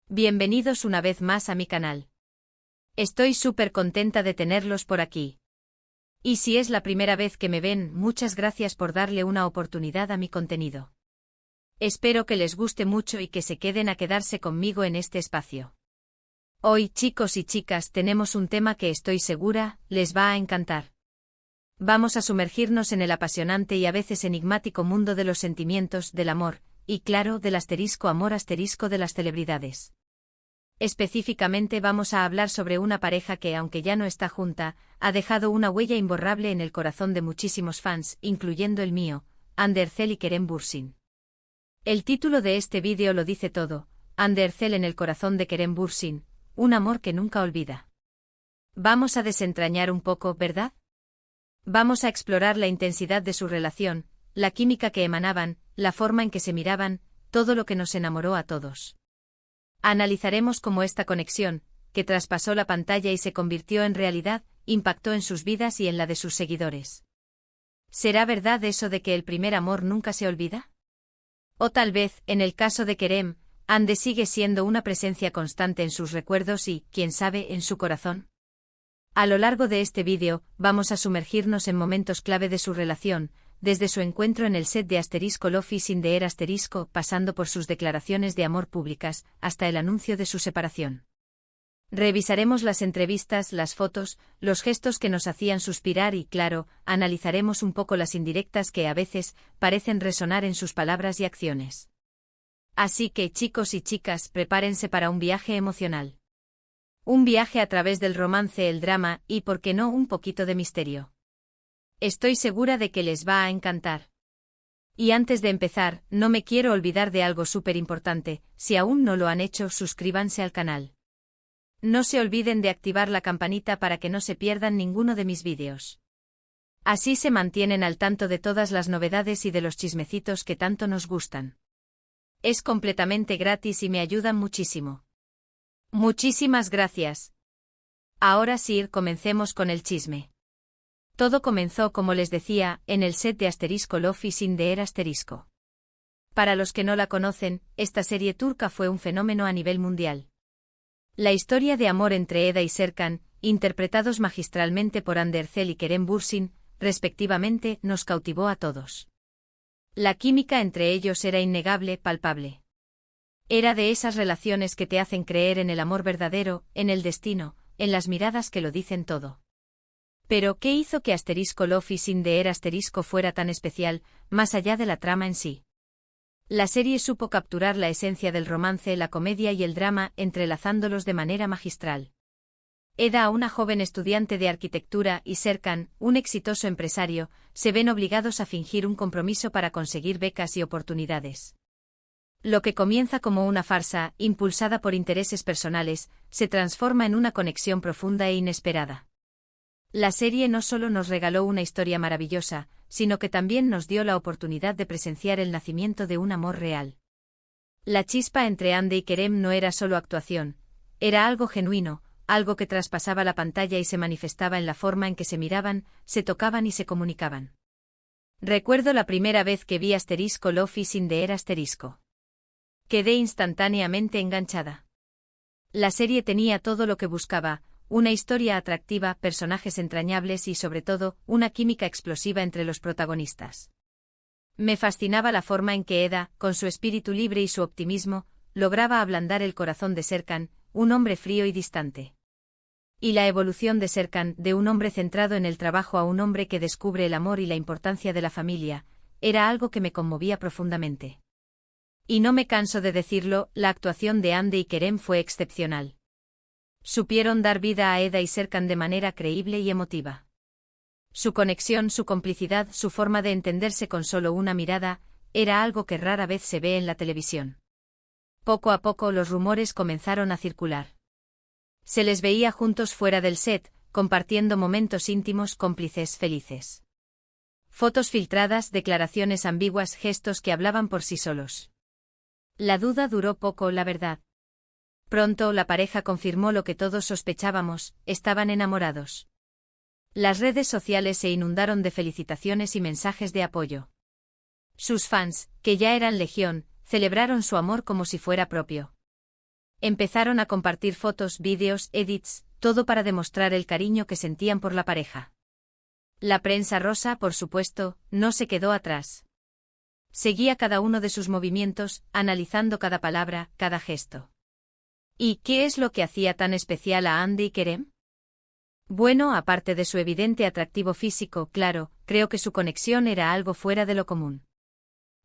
Bienvenidos una vez más a mi canal. Estoy súper contenta de tenerlos por aquí. Y si es la primera vez que me ven, muchas gracias por darle una oportunidad a mi contenido. Espero que les guste mucho y que se queden a quedarse conmigo en este espacio. Hoy, chicos y chicas, tenemos un tema que estoy segura les va a encantar. Vamos a sumergirnos en el apasionante y a veces enigmático mundo de los sentimientos, del amor, y claro, del amor de las celebridades. Específicamente vamos a hablar sobre una pareja que, aunque ya no está junta, ha dejado una huella imborrable en el corazón de muchísimos fans, incluyendo el mío, Ander Zel y Kerem Bürsin. El título de este vídeo lo dice todo: Ander Zel en el corazón de Kerem Bürsin, un amor que nunca olvida. Vamos a desentrañar un poco, ¿verdad? Vamos a explorar la intensidad de su relación, la química que emanaban, la forma en que se miraban, todo lo que nos enamoró a todos. Analizaremos cómo esta conexión, que traspasó la pantalla y se convirtió en realidad, impactó en sus vidas y en la de sus seguidores. ¿Será verdad eso de que el primer amor nunca se olvida? O tal vez, en el caso de Kerem, Ande sigue siendo una presencia constante en sus recuerdos y, quién sabe, en su corazón. A lo largo de este vídeo, vamos a sumergirnos en momentos clave de su relación, desde su encuentro en el set de Love is in the Air pasando por sus declaraciones de amor públicas, hasta el anuncio de su separación. Revisaremos las entrevistas, las fotos, los gestos que nos hacían suspirar y, claro, analizaremos un poco las indirectas que a veces parecen resonar en sus palabras y acciones. Así que, chicos y chicas, prepárense para un viaje emocional. Un viaje a través del romance, el drama y, por qué no, un poquito de misterio. Estoy segura de que les va a encantar. Y antes de empezar, no me quiero olvidar de algo súper importante: si aún no lo han hecho, suscríbanse al canal. No se olviden de activar la campanita para que no se pierdan ninguno de mis vídeos. Así se mantienen al tanto de todas las novedades y de los chismecitos que tanto nos gustan. Es completamente gratis y me ayudan muchísimo. Muchísimas gracias. Ahora sí, comencemos con el chisme. Todo comenzó, como les decía, en el set de Love is in the Air Para los que no la conocen, esta serie turca fue un fenómeno a nivel mundial. La historia de amor entre Eda y Serkan, interpretados magistralmente por Ander Zel y Kerem Bürsin, respectivamente, nos cautivó a todos. La química entre ellos era innegable, palpable. Era de esas relaciones que te hacen creer en el amor verdadero, en el destino, en las miradas que lo dicen todo. Pero, ¿qué hizo que Love is in the Air fuera tan especial, más allá de la trama en sí? La serie supo capturar la esencia del romance, la comedia y el drama, entrelazándolos de manera magistral. Eda, una joven estudiante de arquitectura, y Serkan, un exitoso empresario, se ven obligados a fingir un compromiso para conseguir becas y oportunidades. Lo que comienza como una farsa, impulsada por intereses personales, se transforma en una conexión profunda e inesperada. La serie no solo nos regaló una historia maravillosa, sino que también nos dio la oportunidad de presenciar el nacimiento de un amor real. La chispa entre Ande y Kerem no era solo actuación, era algo genuino, algo que traspasaba la pantalla y se manifestaba en la forma en que se miraban, se tocaban y se comunicaban. Recuerdo la primera vez que vi Love is in the Air Quedé instantáneamente enganchada. La serie tenía todo lo que buscaba: una historia atractiva, personajes entrañables y, sobre todo, una química explosiva entre los protagonistas. Me fascinaba la forma en que Eda, con su espíritu libre y su optimismo, lograba ablandar el corazón de Serkan, un hombre frío y distante. Y la evolución de Serkan, de un hombre centrado en el trabajo a un hombre que descubre el amor y la importancia de la familia, era algo que me conmovía profundamente. Y no me canso de decirlo, la actuación de Ande y Kerem fue excepcional. Supieron dar vida a Eda y Serkan de manera creíble y emotiva. Su conexión, su complicidad, su forma de entenderse con solo una mirada, era algo que rara vez se ve en la televisión. Poco a poco los rumores comenzaron a circular. Se les veía juntos fuera del set, compartiendo momentos íntimos, cómplices, felices. Fotos filtradas, declaraciones ambiguas, gestos que hablaban por sí solos. La duda duró poco, la verdad. Pronto la pareja confirmó lo que todos sospechábamos: estaban enamorados. Las redes sociales se inundaron de felicitaciones y mensajes de apoyo. Sus fans, que ya eran legión, celebraron su amor como si fuera propio. Empezaron a compartir fotos, vídeos, edits, todo para demostrar el cariño que sentían por la pareja. La prensa rosa, por supuesto, no se quedó atrás. Seguía cada uno de sus movimientos, analizando cada palabra, cada gesto. ¿Y qué es lo que hacía tan especial a Andy y Kerem? Bueno, aparte de su evidente atractivo físico, claro, creo que su conexión era algo fuera de lo común.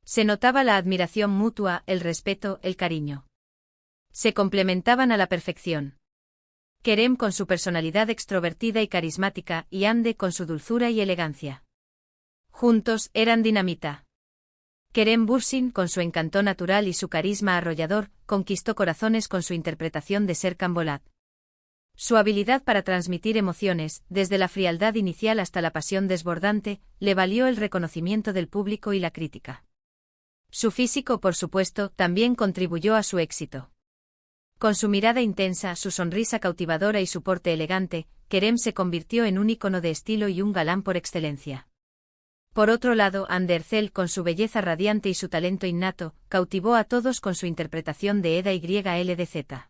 Se notaba la admiración mutua, el respeto, el cariño. Se complementaban a la perfección. Kerem con su personalidad extrovertida y carismática, y Andy con su dulzura y elegancia. Juntos eran dinamita. Kerem Bürsin, con su encanto natural y su carisma arrollador, conquistó corazones con su interpretación de Serkan Bolat. Su habilidad para transmitir emociones, desde la frialdad inicial hasta la pasión desbordante, le valió el reconocimiento del público y la crítica. Su físico, por supuesto, también contribuyó a su éxito. Con su mirada intensa, su sonrisa cautivadora y su porte elegante, Kerem se convirtió en un ícono de estilo y un galán por excelencia. Por otro lado, Hande Erçel, con su belleza radiante y su talento innato, cautivó a todos con su interpretación de Eda YLDZ.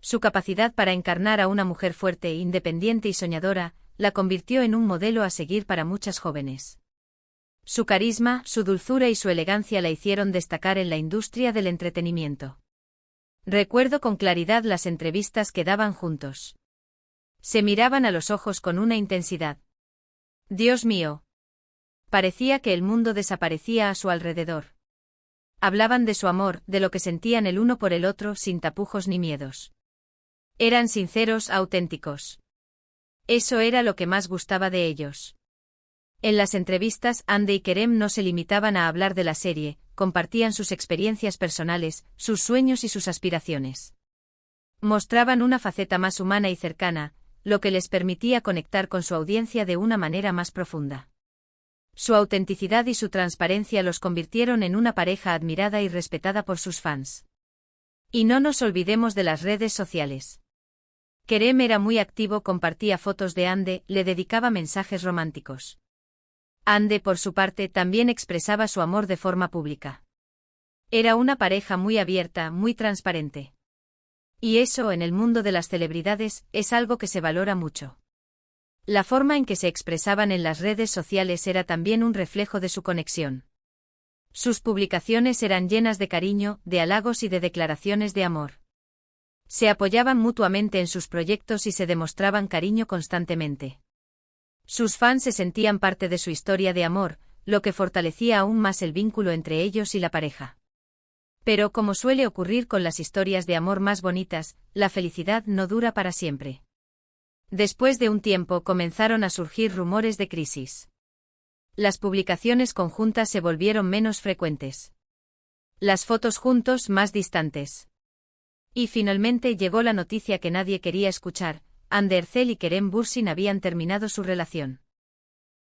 Su capacidad para encarnar a una mujer fuerte, independiente y soñadora, la convirtió en un modelo a seguir para muchas jóvenes. Su carisma, su dulzura y su elegancia la hicieron destacar en la industria del entretenimiento. Recuerdo con claridad las entrevistas que daban juntos. Se miraban a los ojos con una intensidad. Dios mío. Parecía que el mundo desaparecía a su alrededor. Hablaban de su amor, de lo que sentían el uno por el otro sin tapujos ni miedos. Eran sinceros, auténticos. Eso era lo que más gustaba de ellos. En las entrevistas, Hande y Kerem no se limitaban a hablar de la serie, compartían sus experiencias personales, sus sueños y sus aspiraciones. Mostraban una faceta más humana y cercana, lo que les permitía conectar con su audiencia de una manera más profunda. Su autenticidad y su transparencia los convirtieron en una pareja admirada y respetada por sus fans. Y no nos olvidemos de las redes sociales. Kerem era muy activo, compartía fotos de Hande, le dedicaba mensajes románticos. Hande, por su parte, también expresaba su amor de forma pública. Era una pareja muy abierta, muy transparente. Y eso, en el mundo de las celebridades, es algo que se valora mucho. La forma en que se expresaban en las redes sociales era también un reflejo de su conexión. Sus publicaciones eran llenas de cariño, de halagos y de declaraciones de amor. Se apoyaban mutuamente en sus proyectos y se demostraban cariño constantemente. Sus fans se sentían parte de su historia de amor, lo que fortalecía aún más el vínculo entre ellos y la pareja. Pero como suele ocurrir con las historias de amor más bonitas, la felicidad no dura para siempre. Después de un tiempo comenzaron a surgir rumores de crisis. Las publicaciones conjuntas se volvieron menos frecuentes. Las fotos juntos más distantes. Y finalmente llegó la noticia que nadie quería escuchar: Hande Erçel y Kerem Bürsin habían terminado su relación.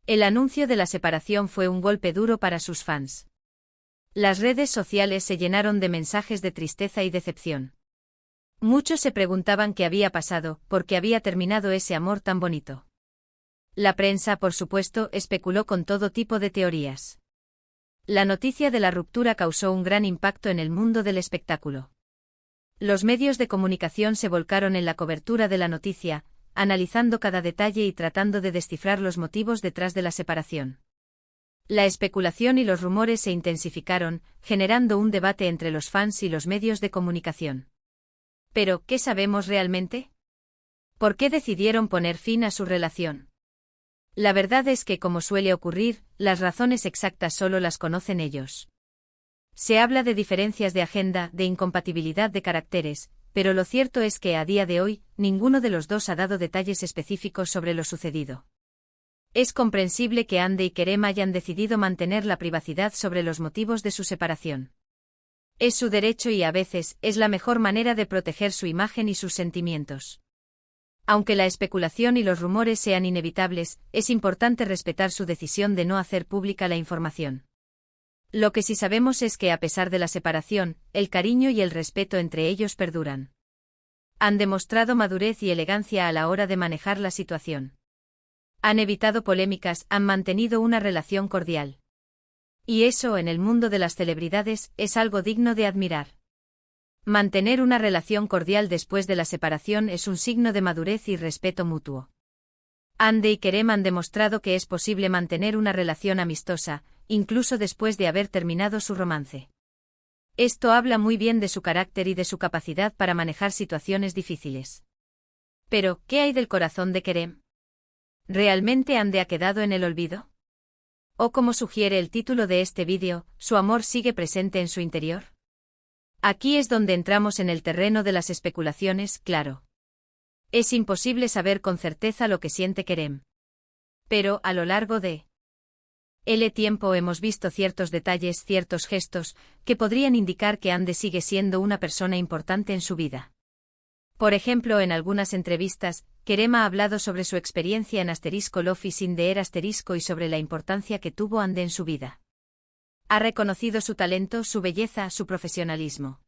El anuncio de la separación fue un golpe duro para sus fans. Las redes sociales se llenaron de mensajes de tristeza y decepción. Muchos se preguntaban qué había pasado, por qué había terminado ese amor tan bonito. La prensa, por supuesto, especuló con todo tipo de teorías. La noticia de la ruptura causó un gran impacto en el mundo del espectáculo. Los medios de comunicación se volcaron en la cobertura de la noticia, analizando cada detalle y tratando de descifrar los motivos detrás de la separación. La especulación y los rumores se intensificaron, generando un debate entre los fans y los medios de comunicación. Pero, ¿qué sabemos realmente? ¿Por qué decidieron poner fin a su relación? La verdad es que, como suele ocurrir, las razones exactas solo las conocen ellos. Se habla de diferencias de agenda, de incompatibilidad de caracteres, pero lo cierto es que a día de hoy, ninguno de los dos ha dado detalles específicos sobre lo sucedido. Es comprensible que Hande y Kerem hayan decidido mantener la privacidad sobre los motivos de su separación. Es su derecho y a veces es la mejor manera de proteger su imagen y sus sentimientos. Aunque la especulación y los rumores sean inevitables, es importante respetar su decisión de no hacer pública la información. Lo que sí sabemos es que a pesar de la separación, el cariño y el respeto entre ellos perduran. Han demostrado madurez y elegancia a la hora de manejar la situación. Han evitado polémicas, han mantenido una relación cordial. Y eso, en el mundo de las celebridades, es algo digno de admirar. Mantener una relación cordial después de la separación es un signo de madurez y respeto mutuo. Hande y Kerem han demostrado que es posible mantener una relación amistosa, incluso después de haber terminado su romance. Esto habla muy bien de su carácter y de su capacidad para manejar situaciones difíciles. Pero, ¿qué hay del corazón de Kerem? ¿Realmente Hande ha quedado en el olvido? O como sugiere el título de este vídeo, ¿su amor sigue presente en su interior? Aquí es donde entramos en el terreno de las especulaciones, claro. Es imposible saber con certeza lo que siente Kerem. Pero, a lo largo de el tiempo hemos visto ciertos detalles, ciertos gestos, que podrían indicar que Hande sigue siendo una persona importante en su vida. Por ejemplo, en algunas entrevistas, Kerem ha hablado sobre su experiencia en Love is in the Air y sobre la importancia que tuvo Hande en su vida. Ha reconocido su talento, su belleza, su profesionalismo.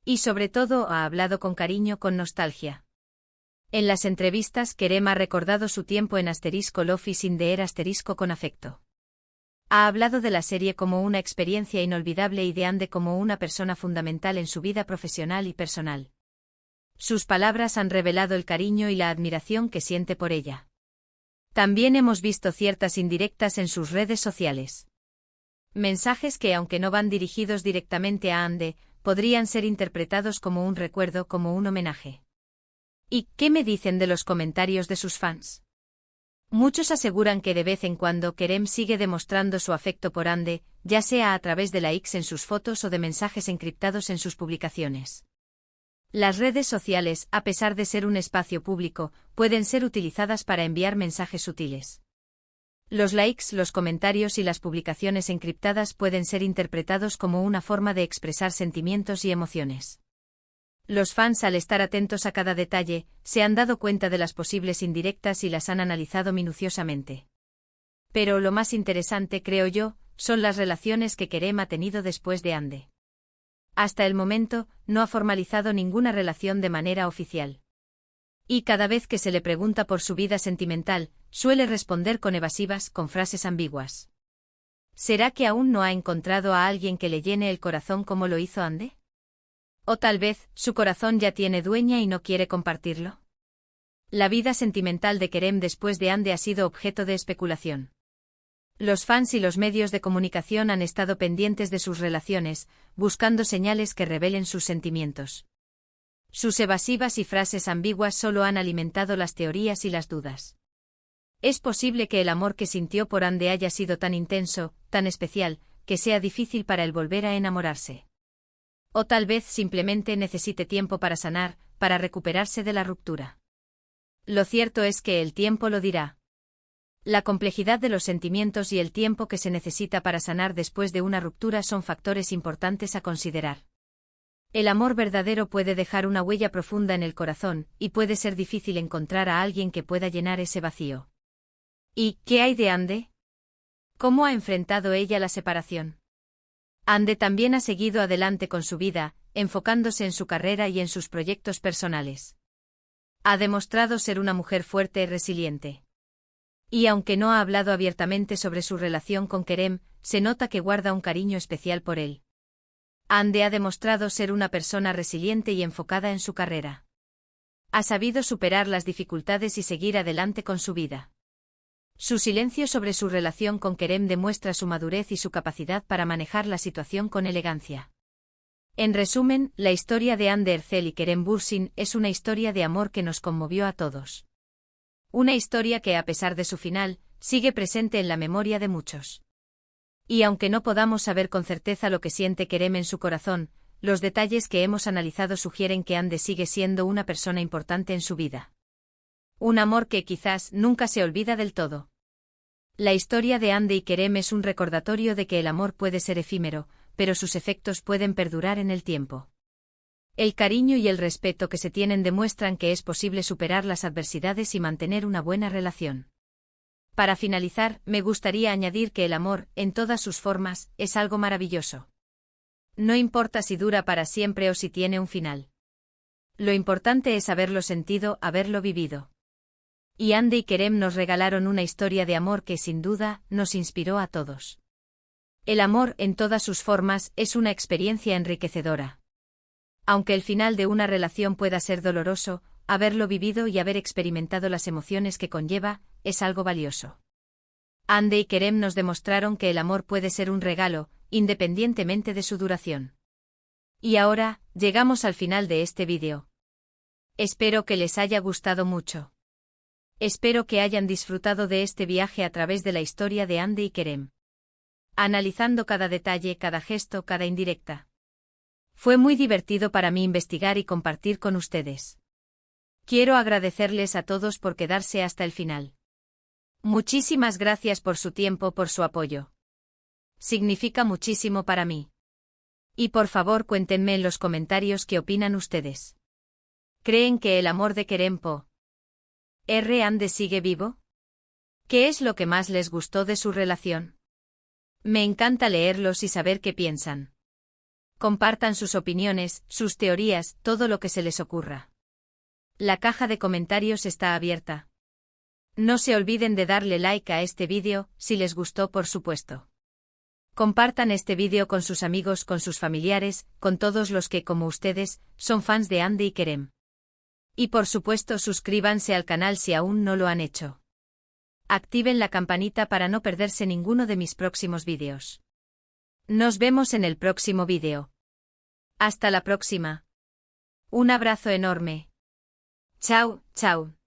Y sobre todo ha hablado con cariño, con nostalgia. En las entrevistas Kerem ha recordado su tiempo en Love is in the Air con afecto. Ha hablado de la serie como una experiencia inolvidable y de Hande como una persona fundamental en su vida profesional y personal. Sus palabras han revelado el cariño y la admiración que siente por ella. También hemos visto ciertas indirectas en sus redes sociales. Mensajes que, aunque no van dirigidos directamente a Hande, podrían ser interpretados como un recuerdo, como un homenaje. ¿Y qué me dicen de los comentarios de sus fans? Muchos aseguran que de vez en cuando Kerem sigue demostrando su afecto por Hande, ya sea a través de likes en sus fotos o de mensajes encriptados en sus publicaciones. Las redes sociales, a pesar de ser un espacio público, pueden ser utilizadas para enviar mensajes sutiles. Los likes, los comentarios y las publicaciones encriptadas pueden ser interpretados como una forma de expresar sentimientos y emociones. Los fans, al estar atentos a cada detalle, se han dado cuenta de las posibles indirectas y las han analizado minuciosamente. Pero lo más interesante, creo yo, son las relaciones que Kerem ha tenido después de Hande. Hasta el momento, no ha formalizado ninguna relación de manera oficial. Y cada vez que se le pregunta por su vida sentimental, suele responder con evasivas, con frases ambiguas. ¿Será que aún no ha encontrado a alguien que le llene el corazón como lo hizo Hande? O tal vez, su corazón ya tiene dueña y no quiere compartirlo. La vida sentimental de Kerem después de Hande ha sido objeto de especulación. Los fans y los medios de comunicación han estado pendientes de sus relaciones, buscando señales que revelen sus sentimientos. Sus evasivas y frases ambiguas solo han alimentado las teorías y las dudas. Es posible que el amor que sintió por Hande haya sido tan intenso, tan especial, que sea difícil para él volver a enamorarse. O tal vez simplemente necesite tiempo para sanar, para recuperarse de la ruptura. Lo cierto es que el tiempo lo dirá. La complejidad de los sentimientos y el tiempo que se necesita para sanar después de una ruptura son factores importantes a considerar. El amor verdadero puede dejar una huella profunda en el corazón, y puede ser difícil encontrar a alguien que pueda llenar ese vacío. ¿Y qué hay de Hande? ¿Cómo ha enfrentado ella la separación? Hande también ha seguido adelante con su vida, enfocándose en su carrera y en sus proyectos personales. Ha demostrado ser una mujer fuerte y resiliente. Y aunque no ha hablado abiertamente sobre su relación con Kerem, se nota que guarda un cariño especial por él. Hande ha demostrado ser una persona resiliente y enfocada en su carrera. Ha sabido superar las dificultades y seguir adelante con su vida. Su silencio sobre su relación con Kerem demuestra su madurez y su capacidad para manejar la situación con elegancia. En resumen, la historia de Hande Erçel y Kerem Bürsin es una historia de amor que nos conmovió a todos. Una historia que, a pesar de su final, sigue presente en la memoria de muchos. Y aunque no podamos saber con certeza lo que siente Kerem en su corazón, los detalles que hemos analizado sugieren que Hande sigue siendo una persona importante en su vida. Un amor que quizás nunca se olvida del todo. La historia de Hande y Kerem es un recordatorio de que el amor puede ser efímero, pero sus efectos pueden perdurar en el tiempo. El cariño y el respeto que se tienen demuestran que es posible superar las adversidades y mantener una buena relación. Para finalizar, me gustaría añadir que el amor, en todas sus formas, es algo maravilloso. No importa si dura para siempre o si tiene un final. Lo importante es haberlo sentido, haberlo vivido. Y Hande y Kerem nos regalaron una historia de amor que sin duda nos inspiró a todos. El amor, en todas sus formas, es una experiencia enriquecedora. Aunque el final de una relación pueda ser doloroso, haberlo vivido y haber experimentado las emociones que conlleva, es algo valioso. Hande y Kerem nos demostraron que el amor puede ser un regalo, independientemente de su duración. Y ahora, llegamos al final de este vídeo. Espero que les haya gustado mucho. Espero que hayan disfrutado de este viaje a través de la historia de Hande y Kerem. Analizando cada detalle, cada gesto, cada indirecta. Fue muy divertido para mí investigar y compartir con ustedes. Quiero agradecerles a todos por quedarse hasta el final. Muchísimas gracias por su tiempo, por su apoyo. Significa muchísimo para mí. Y por favor cuéntenme en los comentarios qué opinan ustedes. ¿Creen que el amor de Kerem Po R. Hande sigue vivo? ¿Qué es lo que más les gustó de su relación? Me encanta leerlos y saber qué piensan. Compartan sus opiniones, sus teorías, todo lo que se les ocurra. La caja de comentarios está abierta. No se olviden de darle like a este vídeo, si les gustó por supuesto. Compartan este vídeo con sus amigos, con sus familiares, con todos los que, como ustedes, son fans de Hande y Kerem. Y por supuesto suscríbanse al canal si aún no lo han hecho. Activen la campanita para no perderse ninguno de mis próximos vídeos. Nos vemos en el próximo vídeo. Hasta la próxima. Un abrazo enorme. Chao, chao.